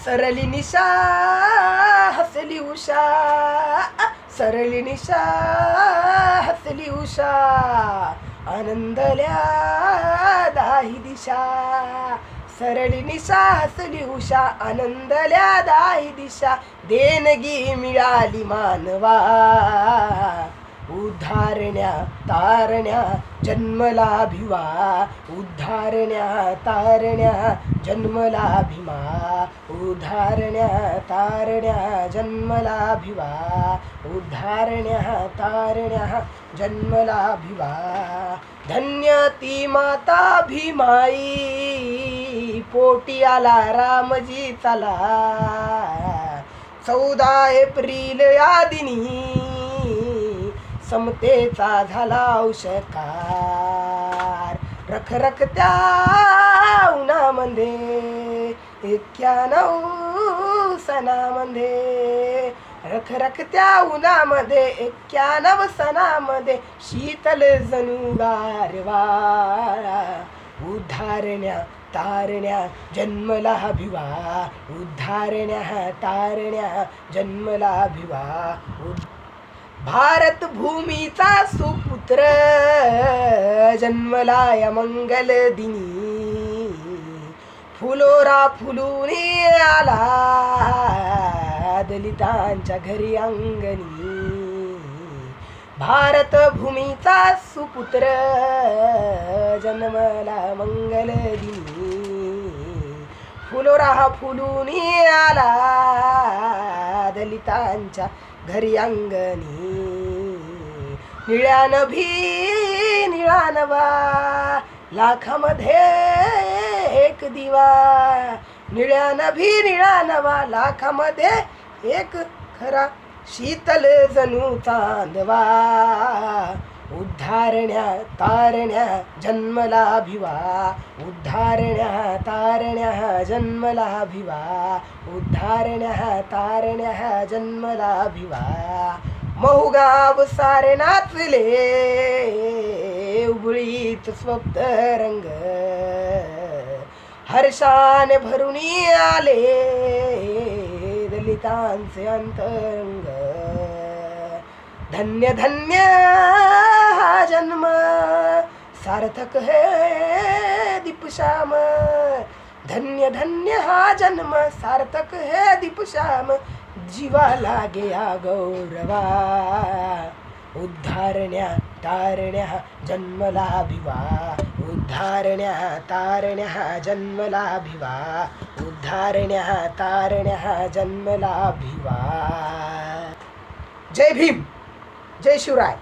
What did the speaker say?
सरली निशा हसली उषा, सरली निशा हसली उषा, आनंदल्या दाही दिशा. सरली निशा हसली उषा, आनंदल्या दाही दिशा. देणगी मिळाली मानवा, उद्धारण्या तारण्या जन्मला भिवा. उद्धारण्या तारण्या जन्मला भीमा, उद्धारण्या तारण्या जन्मला भिवा. उद्धारण्या तारण्या जन्मला भिवा. धन्य ती माता भीमाई, पोटी आला रामजी चला. 14 एप्रिल या दिनी समतेचा झाला उषकार. रखरखत्या उन्हामध्ये 91 सणामध्ये, रखरखत्या उन्हामध्ये 91 सणामध्ये, शीतल जणू गारवा. उद्धारण्या तारण्या जन्मला भिवा, उद्धारण्या तारण्या जन्मला भिवा. भारत भूमीचा सुपुत्र जन्मला या मंगल दिनी. फुलोरा फुलून आला दलितांच्या घरी अंगणी. भारत भूमीचा सुपुत्र जन्मला मंगल दिनी. फुलोरा फुलून आला दलितांच्या घरी अंगणी. निळ्या नभी निळा नवा, लाखामध्ये एक दिवा. निळ्या नभी निळा नवा, लाखामध्ये एक खरा, शीतल जणू चांदवा. उद्धारण्या तारण्या जन्मला भिवा, उद्धारण्या तारण्या जन्मला भिवा. उद्धारण्या तारण्या जन्मला भिवा. महुगाव सारे नाचले उबळीत स्वप्न रंग. हर्षाने भरून आले दलितांचे अंतरंग. धन्य धन्य हा जन्म, सार्थक है दीपश्याम. धन्य धन्य हा जन्म, सार्थक है दीपश्याम. जीवा लागे या गौरवा. उद्धारण्या तारण्या जन्मला भिवा, उद्धारण्या तारण्या जन्मला भिवा. उद्धारण्या तारण्या जन्मला भिवा. जय भीम, जय शिवराय.